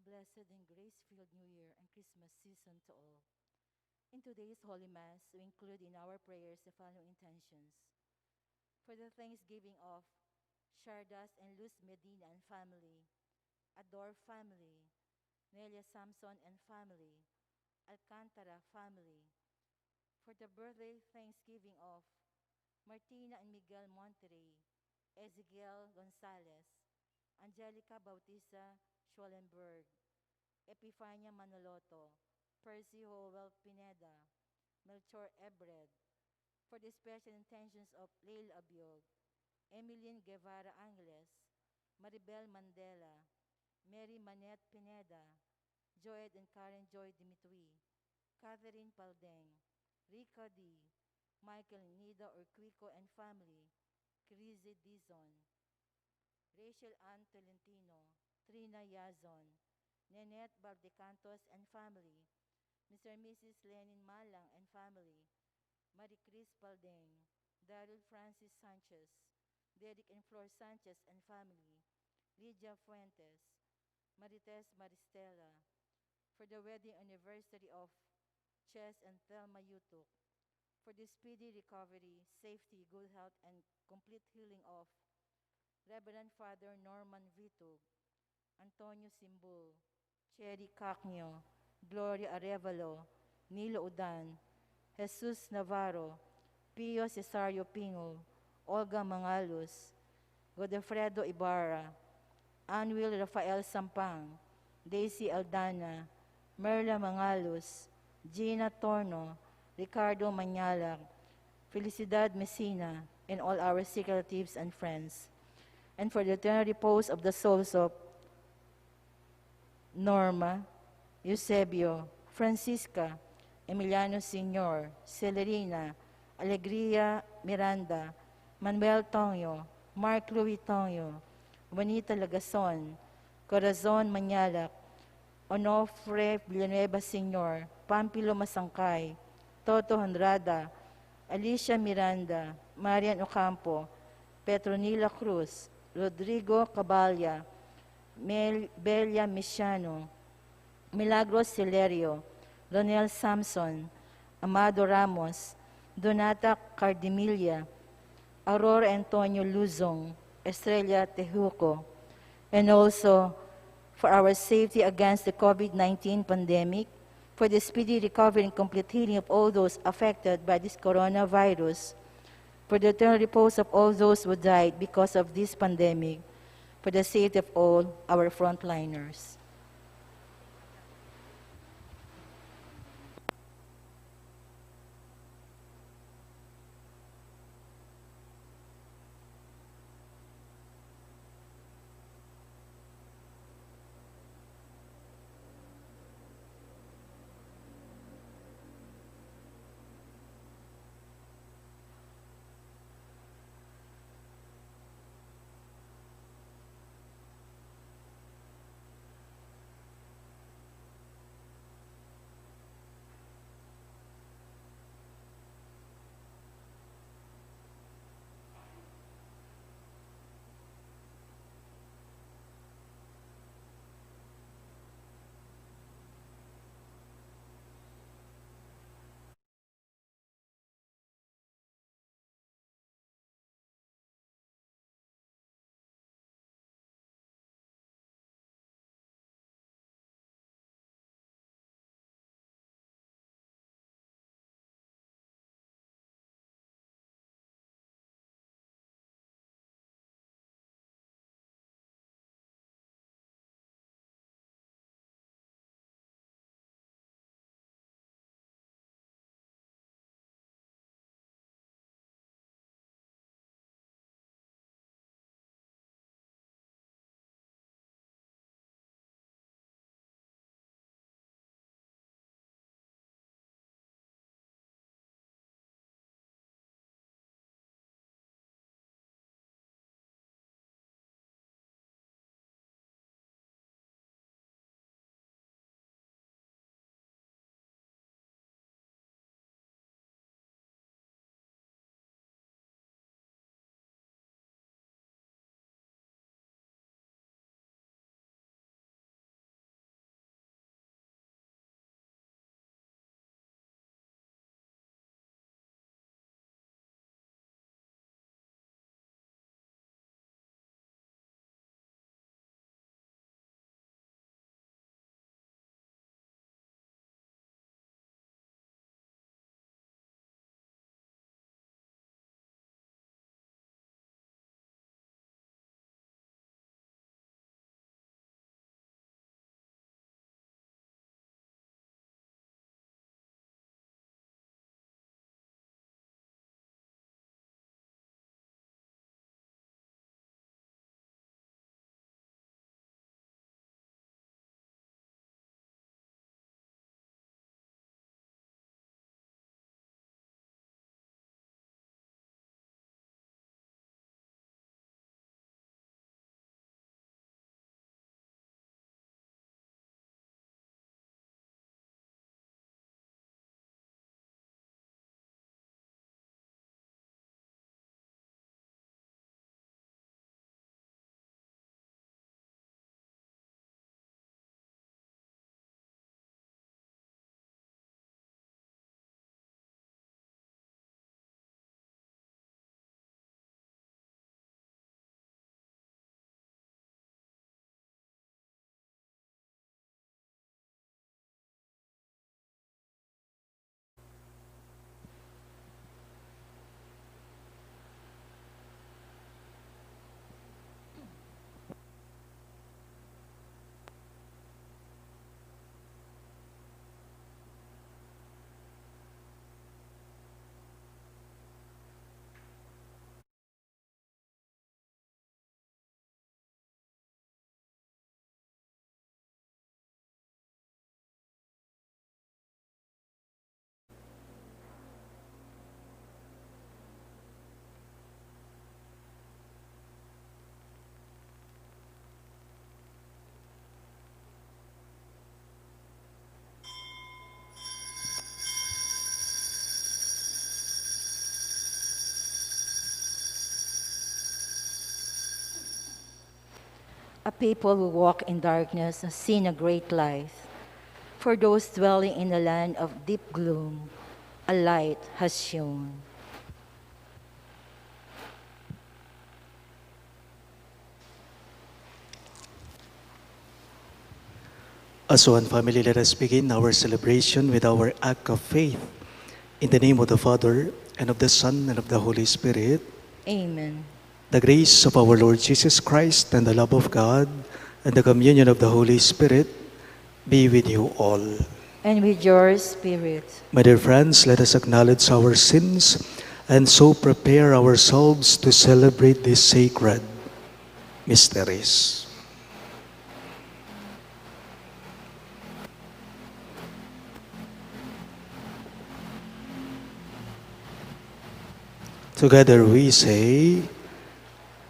blessed and grace-filled New Year and Christmas season to all. In today's Holy Mass, we include in our prayers the following intentions. For the thanksgiving of Shardas and Luz Medina and family, Ador family, Nelia Samson and family, Alcantara family. For the birthday thanksgiving of Martina and Miguel Monterrey, Ezekiel Gonzalez, Angelica Bautista Schoenberg, Epiphania Manoloto, Percy Howell Pineda, Melchor Ebred. For the special intentions of Leil Abiog, Emilien Guevara Angeles, Maribel Mandela, Mary Manette Pineda, Joed and Karen Joy Dimitri, Catherine Paldeng, Rika D., Michael Nida Urquico and family, Crizzy Dizon, Rachel Ann Tolentino, Trina Yazon, Nenette Valdecantos and family, Mr. and Mrs. Lenin Malang and family, Marie Chris Paldeng, Daryl Francis Sanchez, Derek and Flor Sanchez and family, Lydia Fuentes, Marites Maristela, for the wedding anniversary of Ches and Thelma Yutuk, for the speedy recovery, safety, good health, and complete healing of Reverend Father Norman Vitug, Antonio Simbul, Cherry Cacnio, Gloria Arevalo, Nilo Udan, Jesus Navarro, Pio Cesario Pingo, Olga Mangalus, Godefredo Ibarra, Anwil Rafael Sampang, Daisy Aldana, Merla Mangalus, Gina Torno, Ricardo Manyalak, Felicidad Messina, and all our sick relatives and friends. And for the eternal repose of the souls of Norma, Eusebio, Francisca, Emiliano Sr., Celerina, Alegria Miranda, Manuel Tongyo, Mark Louis Tongyo, Juanita Lagason, Corazon Manyalak, Onofre Villanueva Sr., Pampilo Masangkay, Toto Honrada, Alicia Miranda, Marian Ocampo, Petronila Cruz, Rodrigo Cabalya, Belia Misiano, Milagros Celerio, Ronel Samson, Amado Ramos, Donata Cardimilla, Aurora Antonio Luzong, Estrella Tejuco, and also for our safety against the COVID-19 pandemic, for the speedy recovery and complete healing of all those affected by this coronavirus, for the eternal repose of all those who died because of this pandemic, for the safety of all our frontliners. A people who walk in darkness have seen a great light. For those dwelling in a land of deep gloom, a light has shone. As one family, let us begin our celebration with our act of faith. In the name of the Father, and of the Son, and of the Holy Spirit. Amen. The grace of our Lord Jesus Christ, and the love of God, and the communion of the Holy Spirit be with you all. And with your spirit. My dear friends, let us acknowledge our sins and so prepare ourselves to celebrate these sacred mysteries. Together we say,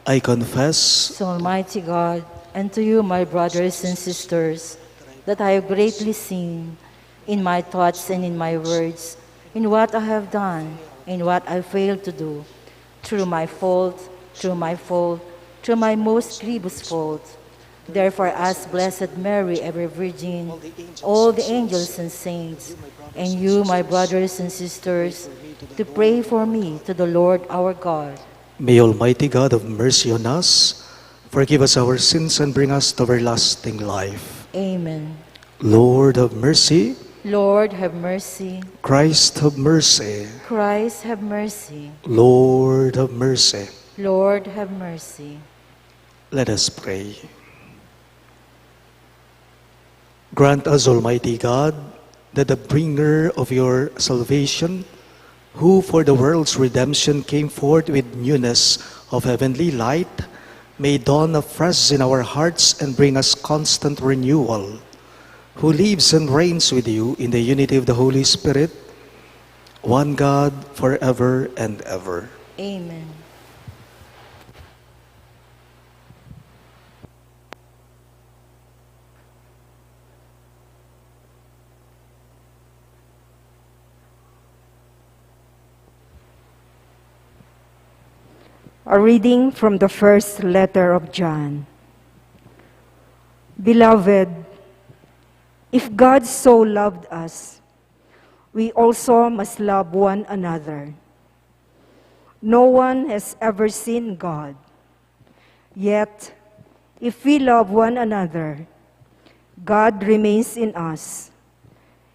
I confess To Almighty God, and to you, my brothers and sisters, that I have greatly sinned in my thoughts and in my words, in what I have done, in what I failed to do, through my most grievous fault. Therefore, ask Blessed Mary, ever Virgin, all the angels and saints, and you, my brothers and sisters, to pray for me to the Lord our God. May Almighty God have mercy on us, forgive us our sins, and bring us to everlasting life. Amen. Lord have mercy. Lord, have mercy. Christ have mercy. Christ, have mercy. Lord have mercy. Lord, have mercy. Let us pray. Grant us, Almighty God, that the bringer of your salvation, who for the world's redemption came forth with newness of heavenly light, may dawn afresh in our hearts and bring us constant renewal, who lives and reigns with you in the unity of the Holy Spirit, one God, forever and ever. Amen. A reading from the first letter of John. Beloved, if God so loved us, we also must love one another. No one has ever seen God. Yet, if we love one another, God remains in us,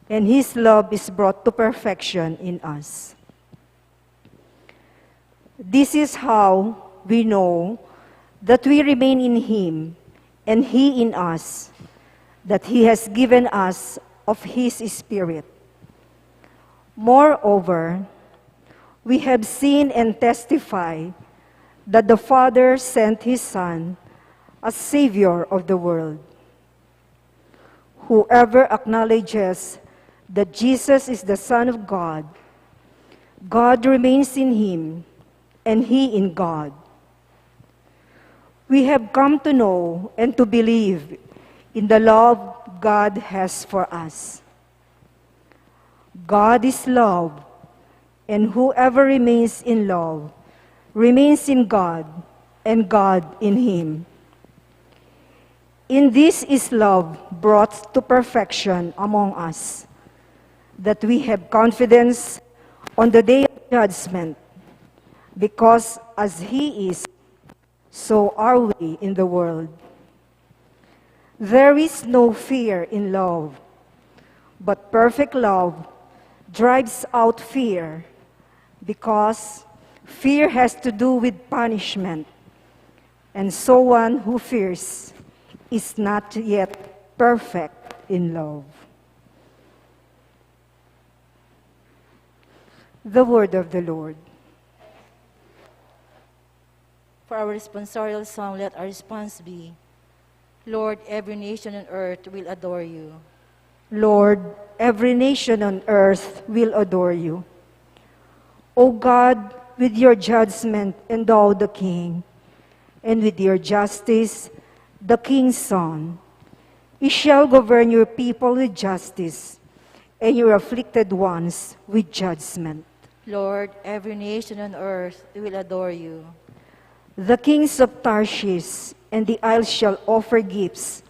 and His love is brought to perfection in us. This is how we know that we remain in Him and He in us, that He has given us of His Spirit. Moreover, we have seen and testify that the Father sent His Son as Savior of the world. Whoever acknowledges that Jesus is the Son of God, God remains in Him, and He in God. We have come to know and to believe in the love God has for us. God is love, and whoever remains in love remains in God, and God in him. In this is love brought to perfection among us, that we have confidence on the day of judgment, because as He is, so are we in the world. There is no fear in love, but perfect love drives out fear, because fear has to do with punishment, and so one who fears is not yet perfect in love. The word of the Lord. For our responsorial song, let our response be, Lord, every nation on earth will adore you. Lord, every nation on earth will adore you. O God, with your judgment endow the king, and with your justice the king's son. You shall govern your people with justice, and your afflicted ones with judgment. Lord, every nation on earth will adore you. The kings of Tarshish and the isles shall offer gifts.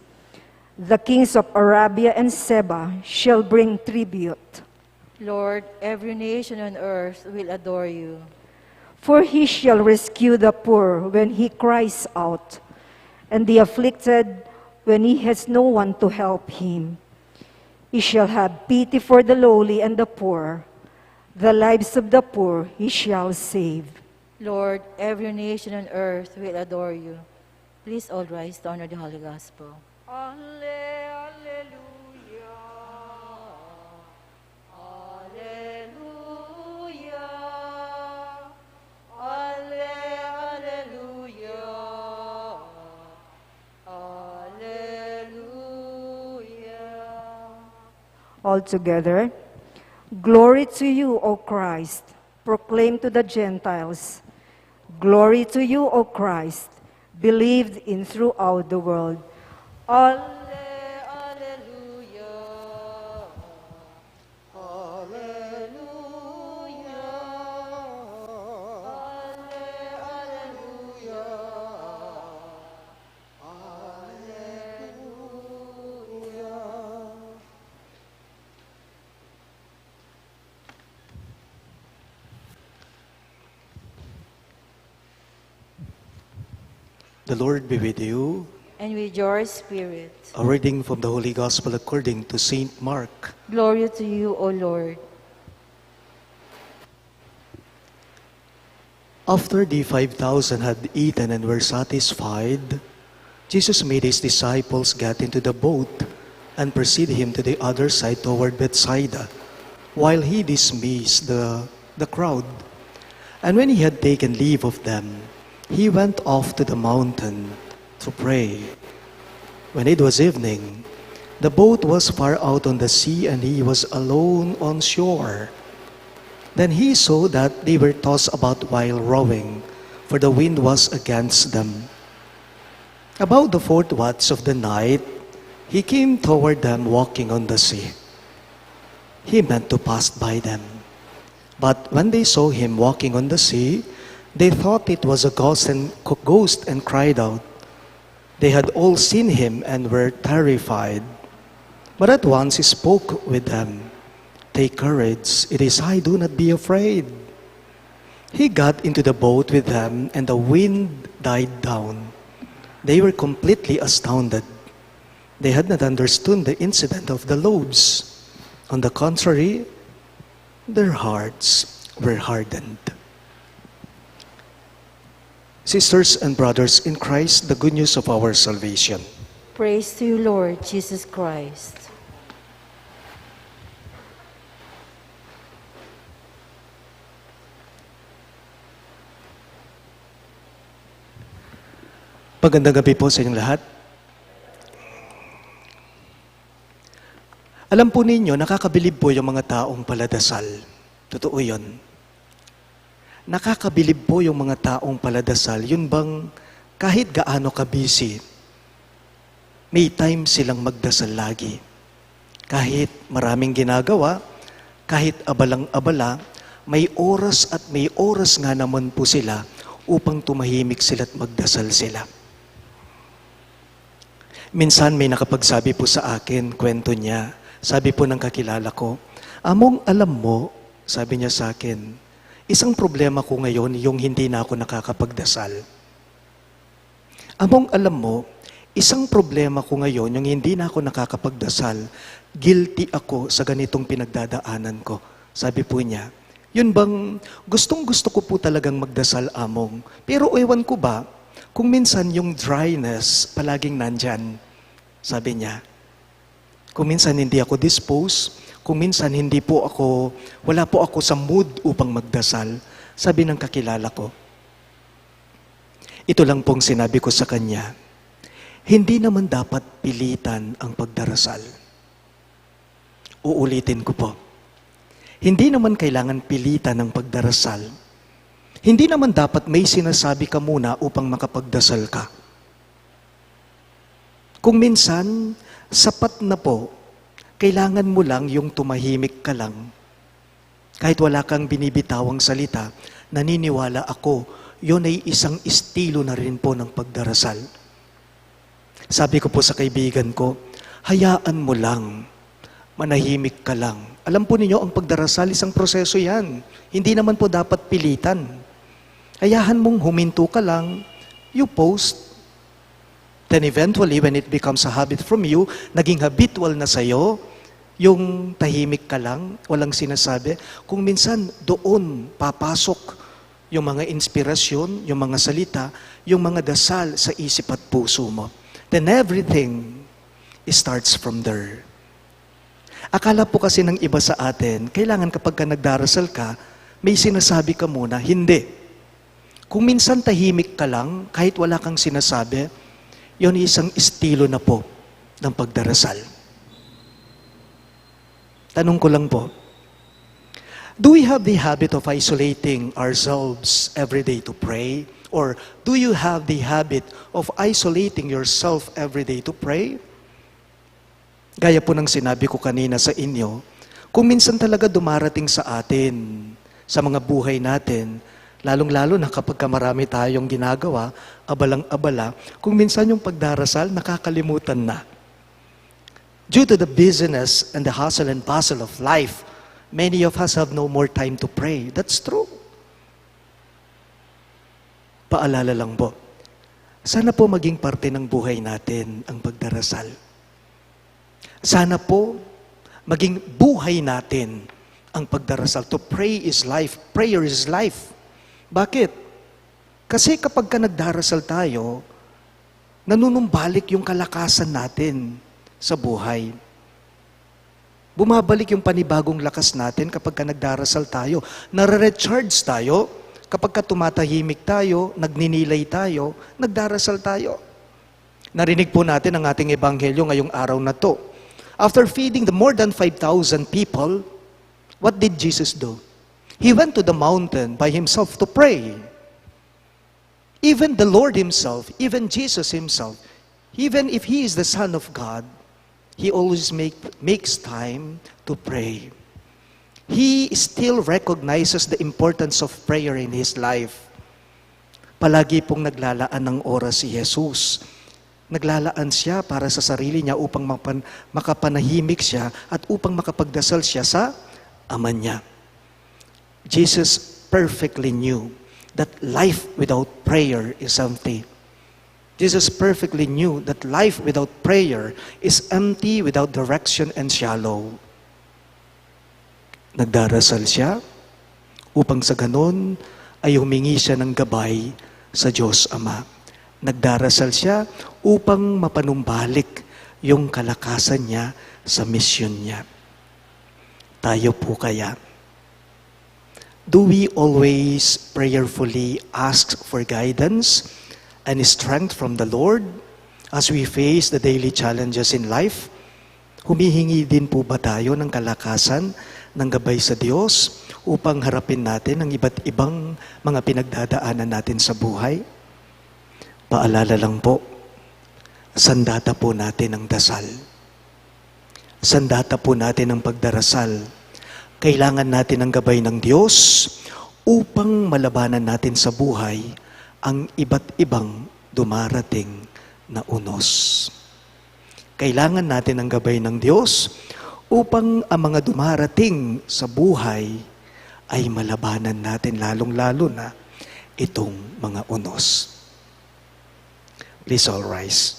The kings of Arabia and Seba shall bring tribute. Lord, every nation on earth will adore you. For he shall rescue the poor when he cries out, and the afflicted when he has no one to help him. He shall have pity for the lowly and the poor. The lives of the poor he shall save. Lord, every nation on earth will adore you. Please all rise to honor the Holy Gospel. All together, glory to you, O Christ, proclaim to the Gentiles. Glory to you, O Christ, believed in throughout the world. The Lord be with you. And with your spirit. A reading from the Holy Gospel according to Saint Mark. Glory to you, O Lord. After the 5,000 had eaten and were satisfied, Jesus made his disciples get into the boat and proceed him to the other side toward Bethsaida, while he dismissed the crowd. And when he had taken leave of them, he went off to the mountain to pray. When it was evening, the boat was far out on the sea, and he was alone on shore. Then he saw that they were tossed about while rowing, for the wind was against them. About the fourth watch of the night, he came toward them walking on the sea. He meant to pass by them. But when they saw him walking on the sea, they thought it was a ghost and cried out. They had all seen him and were terrified. But at once he spoke with them. Take courage, it is I, do not be afraid. He got into the boat with them, and the wind died down. They were completely astounded. They had not understood the incident of the loaves. On the contrary, their hearts were hardened. Sisters and brothers in Christ, the good news of our salvation. Praise to you, Lord Jesus Christ. Magandang gabi po sa inyong lahat. Alam po ninyo, nakakabilib po yung mga taong paladasal. Totoo yun. Nakakabilib po yung mga taong paladasal. Yun bang kahit gaano ka-busy, may time silang magdasal lagi. Kahit maraming ginagawa, kahit abalang-abala, may oras nga naman po sila upang tumahimik sila at magdasal sila. Minsan may nakapagsabi po sa akin, kwento niya, sabi po ng kakilala ko, among alam mo, sabi niya sa akin, isang problema ko ngayon yung hindi na ako nakakapagdasal. Among alam mo, isang problema ko ngayon yung hindi na ako nakakapagdasal, guilty ako sa ganitong pinagdadaanan ko. Sabi po niya, yun bang gustong-gusto ko po talagang magdasal, among, pero ewan ko ba, kung minsan yung dryness palaging nandyan, sabi niya, kung minsan hindi ako disposed, kung minsan wala po ako sa mood upang magdasal, sabi ng kakilala ko. Ito lang pong sinabi ko sa kanya, hindi naman dapat pilitan ang pagdarasal. Uulitin ko po, hindi naman kailangan pilitan ang pagdarasal. Hindi naman dapat may sinasabi ka muna upang makapagdasal ka. Kung minsan, sapat na po, kailangan mo lang yung tumahimik ka lang. Kahit wala kang binibitawang salita, naniniwala ako, yun ay isang estilo na rin po ng pagdarasal. Sabi ko po sa kaibigan ko, hayaan mo lang, manahimik ka lang. Alam po ninyo, ang pagdarasal, isang proseso yan. Hindi naman po dapat pilitan. Hayaan mong huminto ka lang, you post. Then eventually, when it becomes a habit from you, naging habitual na sa'yo, yung tahimik ka lang, walang sinasabi. Kung minsan, doon papasok yung mga inspirasyon, yung mga salita, yung mga dasal sa isip at puso mo. Then everything starts from there. Akala po kasi ng iba sa atin, kailangan kapag ka nagdarasal ka, may sinasabi ka muna. Hindi. Kung minsan tahimik ka lang, kahit wala kang sinasabi, yun isang estilo na po ng pagdarasal. Tanong ko lang po, do we have the habit of isolating ourselves every day to pray? Or do you have the habit of isolating yourself every day to pray? Gaya po ng sinabi ko kanina sa inyo, kung minsan talaga dumarating sa atin, sa mga buhay natin, lalong-lalo na kapag marami tayong ginagawa, abalang-abala, kung minsan yung pagdarasal, nakakalimutan na. Due to the busyness and the hustle and bustle of life, many of us have no more time to pray. That's true. Paalala lang po, sana po maging parte ng buhay natin ang pagdarasal. Sana po maging buhay natin ang pagdarasal. To pray is life. Prayer is life. Bakit? Kasi kapag ka nagdarasal tayo, nanunumbalik yung kalakasan natin sa buhay. Bumabalik yung panibagong lakas natin kapag ka nagdarasal tayo. Nare-recharge tayo kapag ka tumatahimik tayo, nagninilay tayo, nagdarasal tayo. Narinig po natin ang ating ebanghelyo ngayong araw na to. After feeding the more than 5,000 people, what did Jesus do? He went to the mountain by himself to pray. Even the Lord himself, even Jesus himself, even if he is the Son of God, he always makes time to pray. He still recognizes the importance of prayer in his life. Palagi pong naglalaan ng oras si Jesus. Naglalaan siya para sa sarili niya upang makapanahimik siya at upang makapagdasal siya sa Ama niya. Jesus perfectly knew that life without prayer is empty. Jesus perfectly knew that life without prayer is empty, without direction, and shallow. Nagdarasal siya upang sa ganon ay humingi siya ng gabay sa Diyos Ama. Nagdarasal siya upang mapanumbalik yung kalakasan niya sa misyon niya. Tayo po kaya, do we always prayerfully ask for guidance and strength from the Lord as we face the daily challenges in life? Humihingi din po ba tayo ng kalakasan, ng gabay sa Diyos upang harapin natin ang iba't ibang mga pinagdadaanan natin sa buhay? Paalala lang po, sandata po natin ang dasal. Sandata po natin ang pagdarasal. Kailangan natin ang gabay ng Diyos upang malabanan natin sa buhay ang iba't ibang dumarating na unos. Kailangan natin ang gabay ng Diyos upang ang mga dumarating sa buhay ay malabanan natin lalong-lalo na itong mga unos. Please all rise.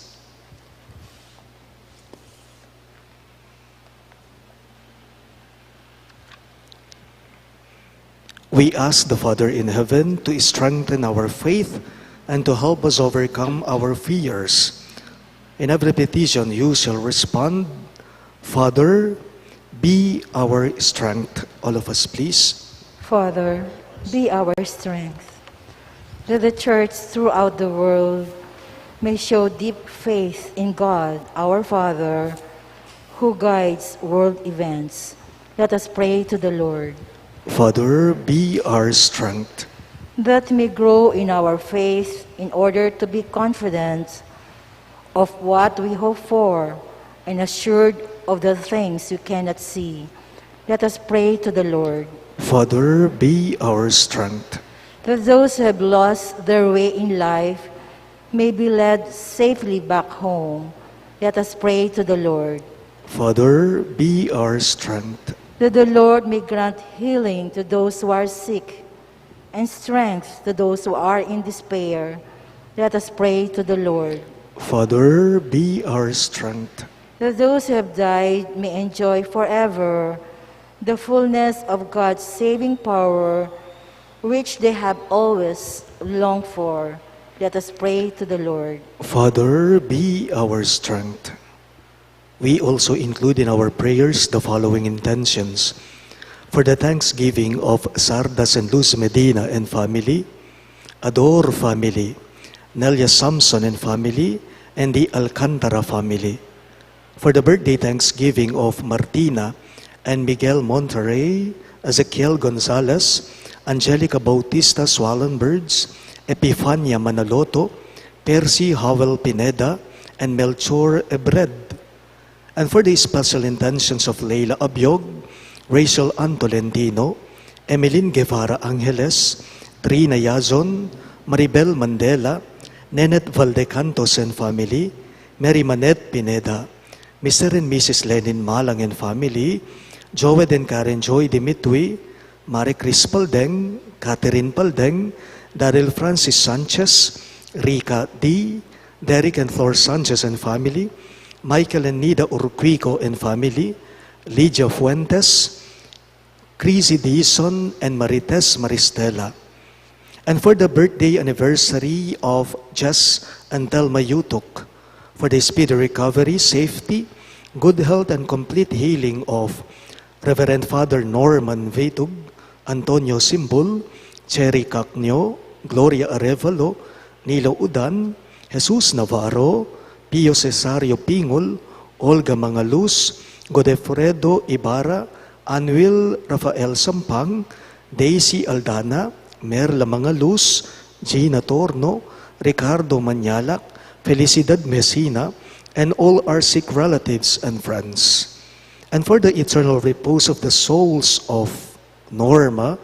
We ask the Father in heaven to strengthen our faith and to help us overcome our fears. In every petition you shall respond, Father, be our strength. All of us, please. Father, be our strength, that the church throughout the world may show deep faith in God, our Father, who guides world events. Let us pray to the Lord. Father, be our strength. That may grow in our faith in order to be confident of what we hope for and assured of the things we cannot see. Let us pray to the Lord. Father, be our strength. That those who have lost their way in life may be led safely back home. Let us pray to the Lord. Father, be our strength. That the Lord may grant healing to those who are sick and strength to those who are in despair. Let us pray to the Lord. Father, be our strength. That those who have died may enjoy forever the fullness of God's saving power, which they have always longed for. Let us pray to the Lord. Father, be our strength. We also include in our prayers the following intentions. For the thanksgiving of Sardas and Luz Medina and family, Ador family, Nelia Samson and family, and the Alcantara family. For the birthday thanksgiving of Martina and Miguel Monterrey, Ezequiel Gonzalez, Angelica Bautista Swallenbergs, Epiphania Manaloto, Percy Howell Pineda, and Melchor Ebred. And for the special intentions of Leila Abiog, Rachel Antolentino, Emeline Guevara Angeles, Trina Yazon, Maribel Mandela, Nenet Valdecantos and family, Mary Manette Pineda, Mr. and Mrs. Lenin Malang and family, Joed and Karen Joy Dimitwi, Marie Chris Paldeng, Catherine Paldeng, Daryl Francis Sanchez, Rika D, Derek and Thor Sanchez and family, Michael and Nida Urquico and family, Lydia Fuentes, Chrissy Dison, and Marites Maristela. And for the birthday anniversary of Jess and Telma Yutuk, for the speedy recovery, safety, good health, and complete healing of Reverend Father Norman Vetug, Antonio Simbul, Cherry Cacnio, Gloria Arevalo, Nilo Udan, Jesus Navarro, Pio Cesario Pingol, Olga Mangaluz, Godefredo Ibarra, Anuel Rafael Sampang, Daisy Aldana, Merla Mangaluz, Gina Torno, Ricardo Manyalak, Felicidad Messina, and all our sick relatives and friends. And for the eternal repose of the souls of Norma,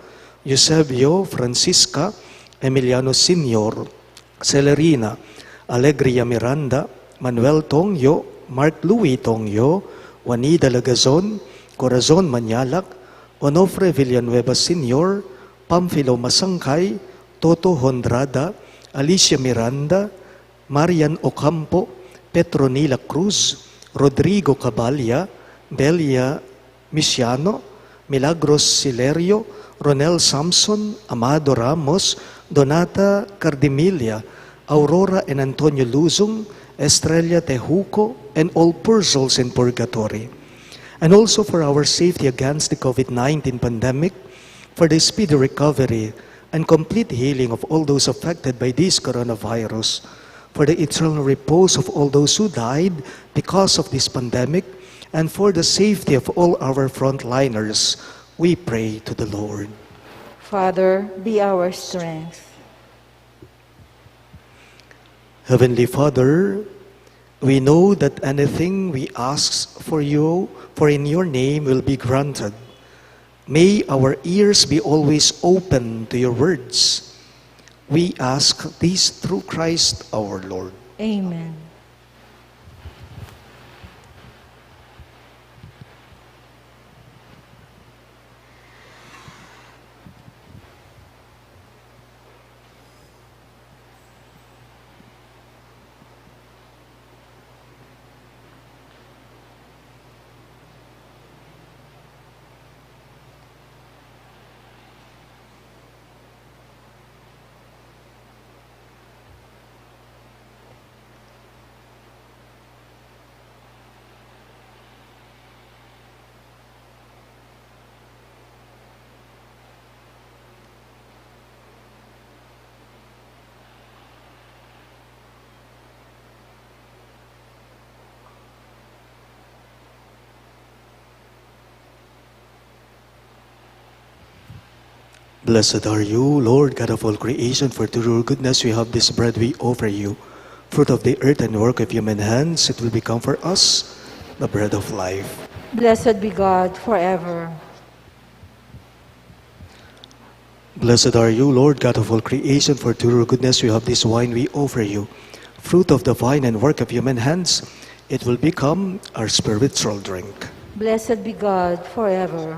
Eusebio, Francisca, Emiliano Senior, Celerina, Alegria Miranda, Manuel Tongyo, Mark Louis Tongyo, Juanita Lagazon, Corazon Manyalak, Onofre Villanueva Senior, Pamphilo Masangkay, Toto Hondrada, Alicia Miranda, Marian Ocampo, Petronila Cruz, Rodrigo Cabalya, Belia Misiano, Milagros Silerio, Ronel Samson, Amado Ramos, Donata Cardimilia, Aurora and Antonio Luzong, Estrella Tejuco, and all poor souls in purgatory. And also for our safety against the COVID-19 pandemic, for the speedy recovery and complete healing of all those affected by this coronavirus, for the eternal repose of all those who died because of this pandemic, and for the safety of all our frontliners, we pray to the Lord. Father, be our strength. Heavenly Father, we know that anything we ask for you, for in your name, will be granted. May our ears be always open to your words. We ask this through Christ our Lord. Amen. Blessed are you, Lord God of all creation, for through your goodness we have this bread we offer you. Fruit of the earth and work of human hands, it will become for us the bread of life. Blessed be God forever. Blessed are you, Lord God of all creation, for through your goodness we have this wine we offer you. fruit of the vine and work of human hands, it will become our spiritual drink. Blessed be God forever.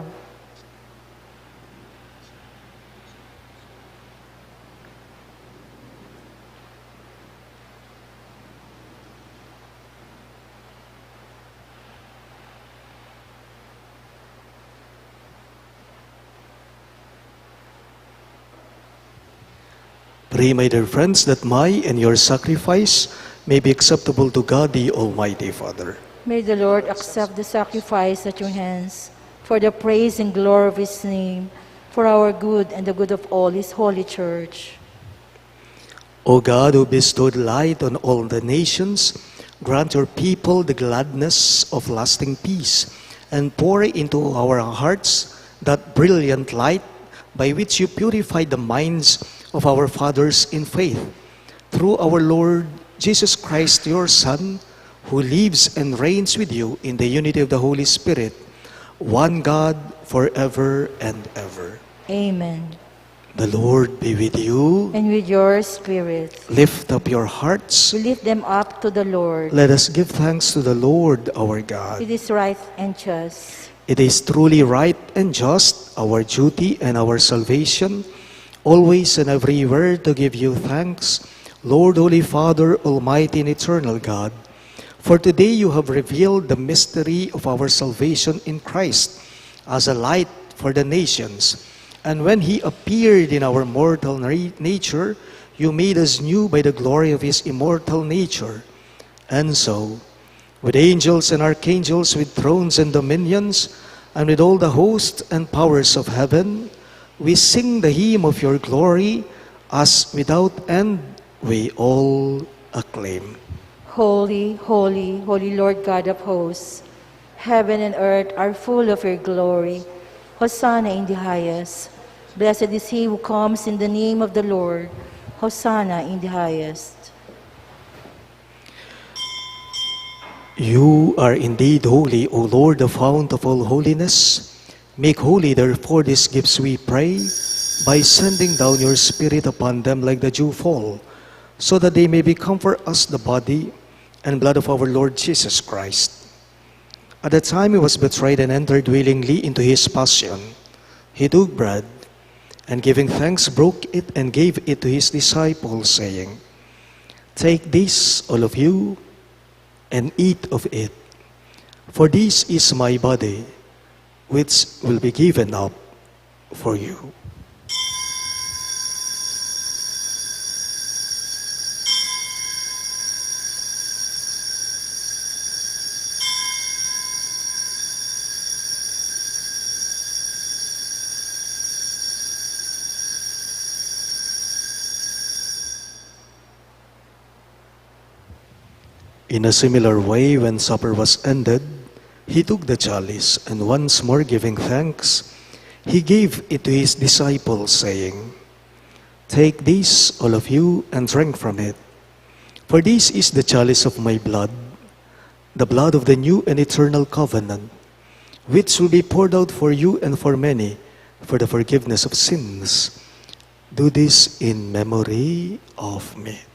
Pray, my dear friends, that my and your sacrifice may be acceptable to God, the Almighty Father. May the Lord accept the sacrifice at your hands for the praise and glory of his name, for our good and the good of all his holy church. O God, who bestowed light on all the nations, grant your people the gladness of lasting peace, and pour into our hearts that brilliant light by which you purify the minds of our fathers in faith, through our Lord Jesus Christ, your Son, who lives and reigns with you in the unity of the Holy Spirit, one God, forever and ever. Amen. The Lord be with you. And with your spirit. Lift up your hearts. We lift them up to the Lord. Let us give thanks to the Lord our God. It is right and just. It is truly right and just, our duty and our salvation, always and everywhere to give you thanks, Lord, Holy Father, Almighty and Eternal God. For today you have revealed the mystery of our salvation in Christ as a light for the nations. And when he appeared in our mortal nature, you made us new by the glory of his immortal nature. And so, with angels and archangels, with thrones and dominions, and with all the hosts and powers of heaven, we sing the hymn of your glory, as without end we all acclaim. Holy, holy, holy Lord God of hosts, heaven and earth are full of your glory. Hosanna in the highest. Blessed is he who comes in the name of the Lord. Hosanna in the highest. You are indeed holy, O Lord, the fount of all holiness. Make holy, therefore, these gifts, we pray, by sending down your Spirit upon them like the dewfall, so that they may become for us the body and blood of our Lord Jesus Christ. At the time he was betrayed and entered willingly into his passion, he took bread, and giving thanks, broke it and gave it to his disciples, saying, "Take this, all of you, and eat of it, for this is my body, which will be given up for you." In a similar way, when supper was ended, he took the chalice, and once more giving thanks, he gave it to his disciples, saying, "Take this, all of you, and drink from it. For this is the chalice of my blood, the blood of the new and eternal covenant, which will be poured out for you and for many for the forgiveness of sins. Do this in memory of me."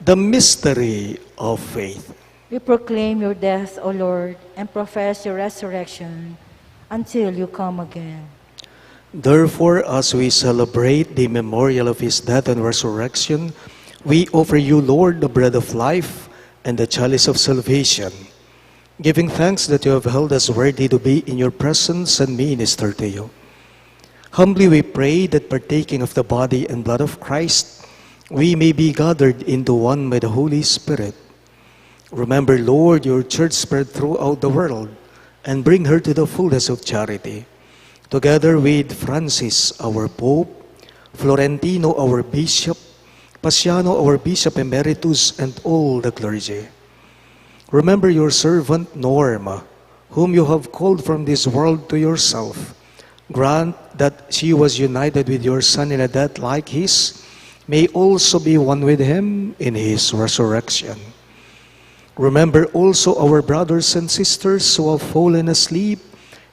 The mystery of faith. We proclaim your death, O Lord, and profess your resurrection until you come again. Therefore, as we celebrate the memorial of his death and resurrection, we offer you, Lord, the bread of life and the chalice of salvation, giving thanks that you have held us worthy to be in your presence and minister to you. Humbly we pray that partaking of the body and blood of Christ, we may be gathered into one by the Holy Spirit. Remember, Lord, your church spread throughout the world, and bring her to the fullness of charity, together with Francis, our Pope, Florentino, our Bishop, Paciano, our Bishop Emeritus, and all the clergy. Remember your servant Norma, whom you have called from this world to yourself, Grant that she was united with your Son in a death like his, may also be one with him in his resurrection. Remember also our brothers and sisters who have fallen asleep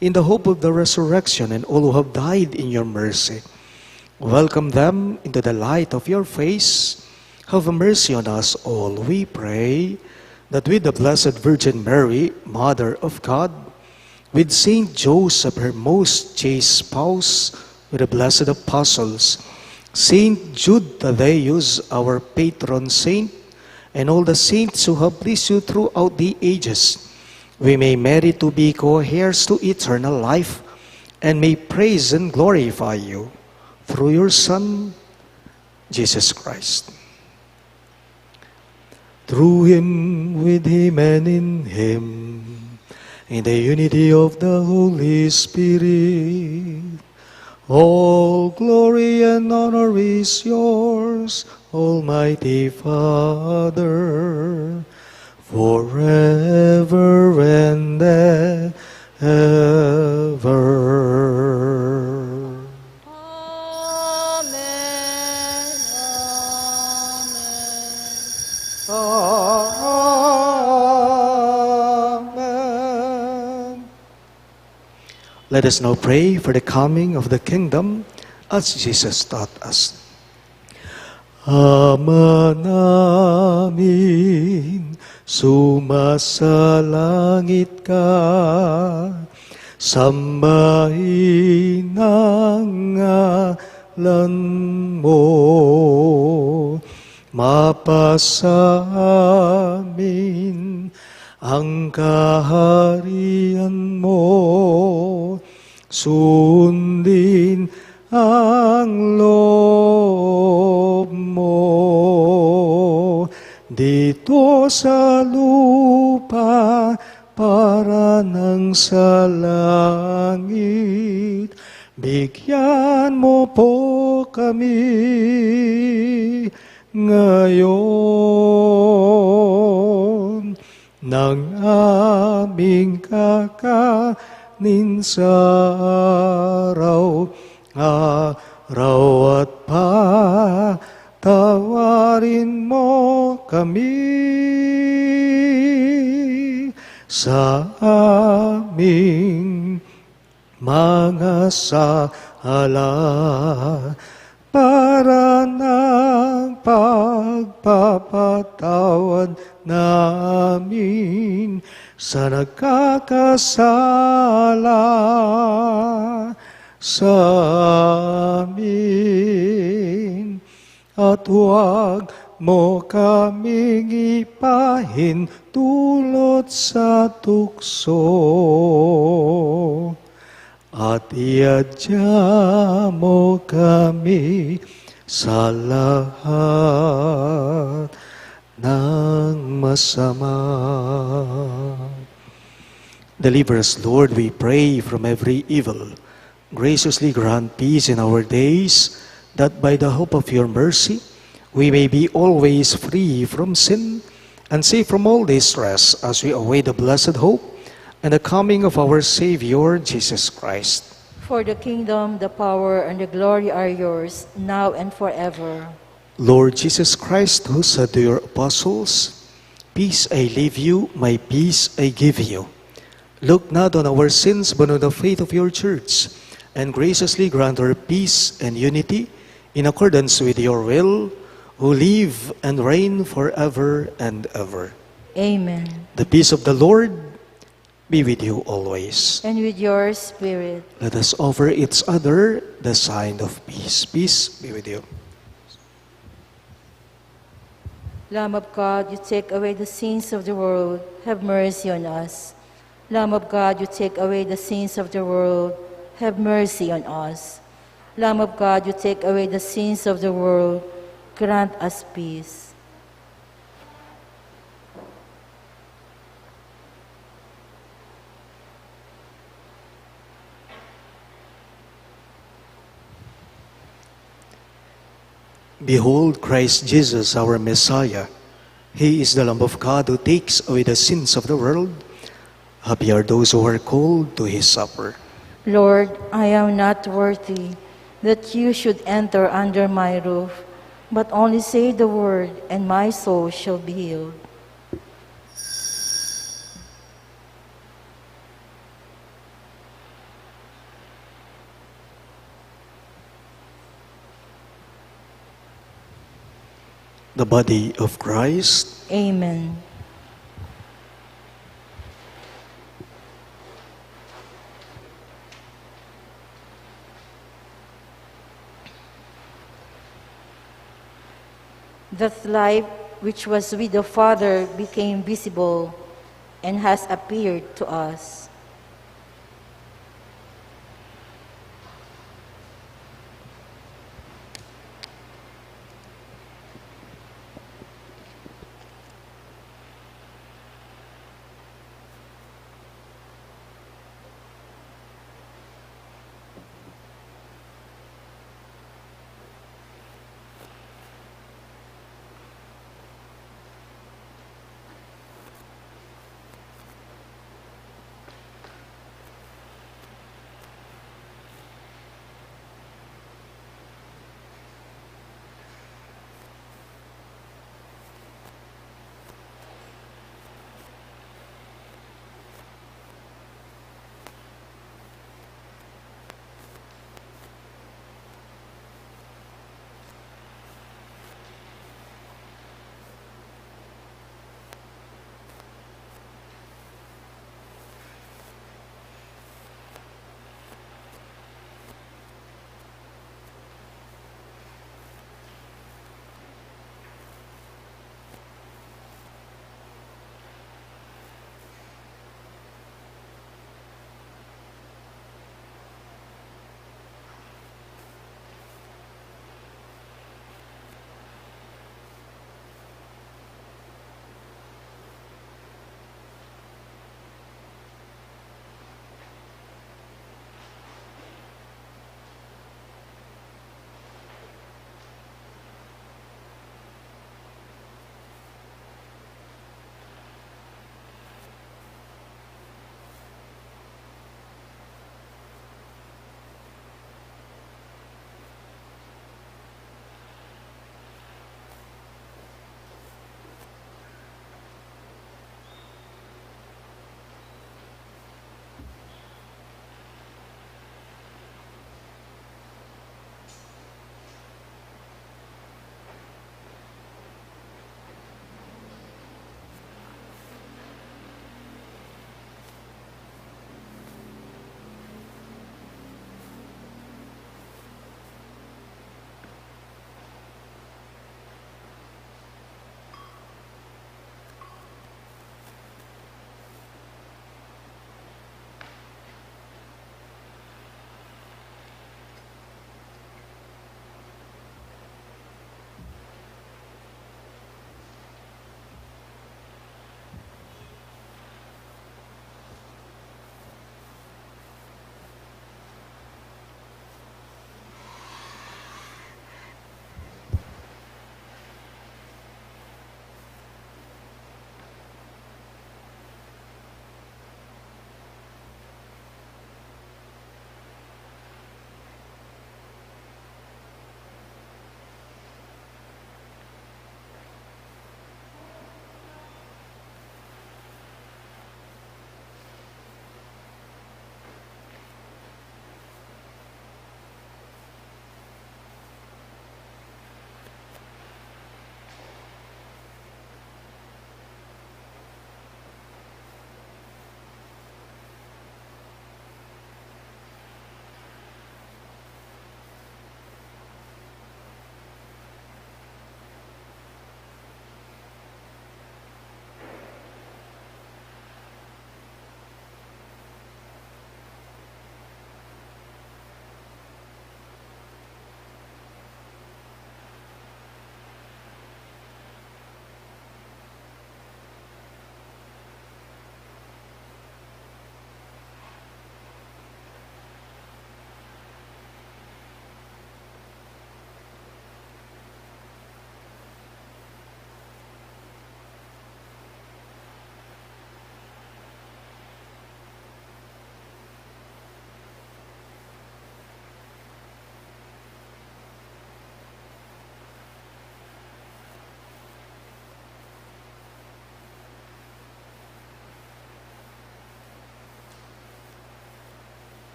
in the hope of the resurrection, and all who have died in your mercy. Welcome them into the light of your face. Have mercy on us all, we pray, that with the Blessed Virgin Mary, Mother of God, with Saint Joseph, her most chaste spouse, with the blessed apostles, Saint Jude Thaddeus, our patron saint, and all the saints who have pleased you throughout the ages, we may merit to be co-heirs to eternal life, and may praise and glorify you through your Son, Jesus Christ. Through him, with him, and in him, in the unity of the Holy Spirit, all glory and honor is yours, Almighty Father, forever and ever. Amen. Amen. Let us now pray for the coming of the kingdom as Jesus taught us. Ama namin, sumasalangit ka, sambahin ang ngalan mo, mapasa amin ang kaharian mo, sundin ang loob mo dito sa lupa para nang sa langit. Bigyan mo po kami ngayon ng aming kakanin sa araw at patawarin mo kami sa aming mga sala para ng pagpapatawad namin sa nagkakasala sa amin, at huwag mo kaming ipahintulot sa tukso, at iadya mo kami sa lahat ng masama. Deliver us, Lord, we pray, from every evil. Graciously grant peace in our days, that by the hope of your mercy, we may be always free from sin and safe from all distress as we await the blessed hope and the coming of our Savior, Jesus Christ. For the kingdom, the power, and the glory are yours, now and forever. Lord Jesus Christ, who said to your apostles, "Peace I leave you, my peace I give you," look not on our sins, but on the faith of your church, and graciously grant her peace and unity in accordance with your will, who live and reign forever and ever. Amen. The peace of the Lord be with you always. And with your spirit. Let us offer each other the sign of peace. Peace be with you. Lamb of God, you take away the sins of the world, have mercy on us. Lamb of God, you take away the sins of the world, have mercy on us. Lamb of God, you take away the sins of the world, grant us peace. Behold Christ Jesus, our Messiah. He is the Lamb of God who takes away the sins of the world. Happy are those who are called to his supper. Lord, I am not worthy that you should enter under my roof, but only say the word, and my soul shall be healed. The body of Christ. Amen. That life which was with the Father became visible and has appeared to us.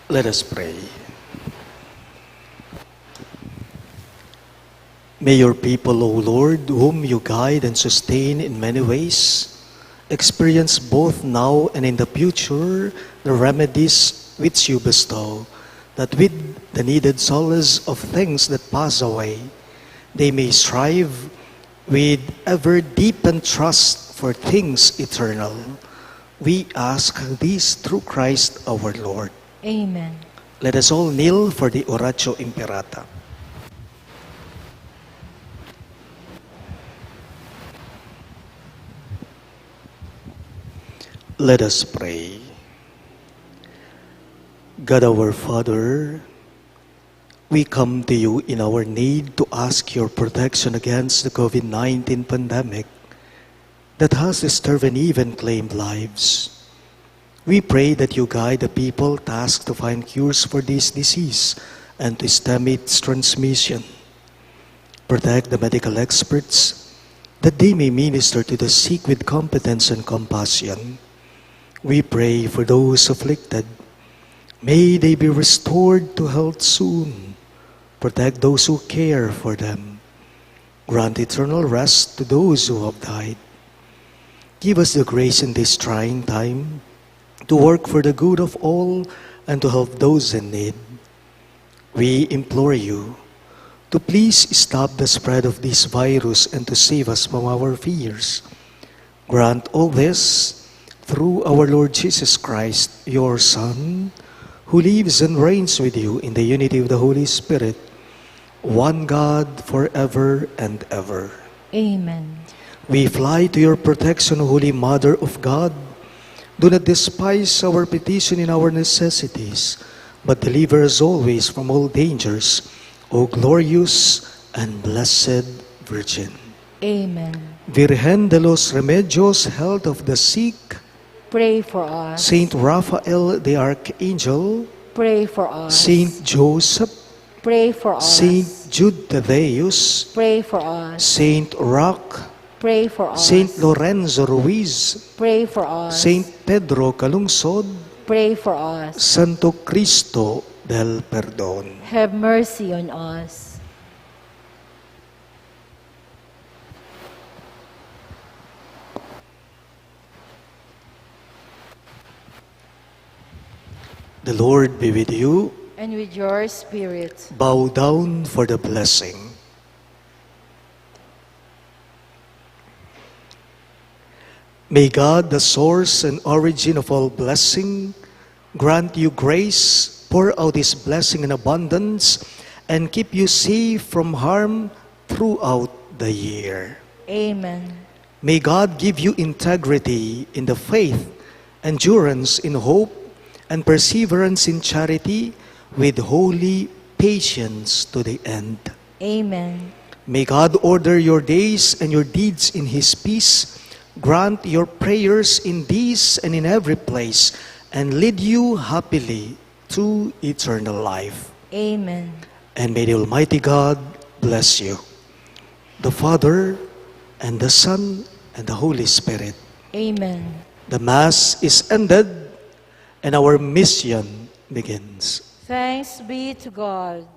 Let us pray. May your people, O Lord, whom you guide and sustain in many ways, experience both now and in the future the remedies which you bestow, that with the needed solace of things that pass away, they may strive with ever deepened trust for things eternal. We ask this through Christ our Lord. Amen. Let us all kneel for the Oratio Imperata. Let us pray. God our Father, we come to you in our need to ask your protection against the COVID-19 pandemic that has disturbed and even claimed lives. We pray that you guide the people tasked to find cures for this disease and to stem its transmission. Protect the medical experts that they may minister to the sick with competence and compassion. We pray for those afflicted. May they be restored to health soon. Protect those who care for them. Grant eternal rest to those who have died. Give us the grace in this trying time to work for the good of all and to help those in need. We implore you to please stop the spread of this virus and to save us from our fears. Grant all this through our Lord Jesus Christ, your Son, who lives and reigns with you in the unity of the Holy Spirit, one God forever and ever. Amen. We fly to your protection, Holy Mother of God. Do not despise our petition in our necessities, but deliver us always from all dangers, O glorious and blessed Virgin. Amen. Virgen de los Remedios, health of the sick, Pray for us. Saint Raphael the Archangel, Pray for us. Saint Joseph, Pray for us. Saint Jude Thaddeus, Pray for us. Saint Roque, Pray for us. Saint Lorenzo Ruiz, Pray for us. Saint Pedro Calungsod, Pray for us. Santo Cristo del Perdón. Have mercy on us. The Lord be with you. And with your spirit. Bow down for the blessing. May God, the source and origin of all blessing, grant you grace, pour out His blessing in abundance, and keep you safe from harm throughout the year. Amen. May God give you integrity in the faith, endurance in hope, and perseverance in charity, with holy patience to the end. Amen. May God order your days and your deeds in His peace, grant your prayers in this and in every place, and lead you happily to eternal life. Amen. And may the Almighty God bless you, the Father, and the Son, and the Holy Spirit. Amen. The Mass is ended, and our mission begins. Thanks be to God.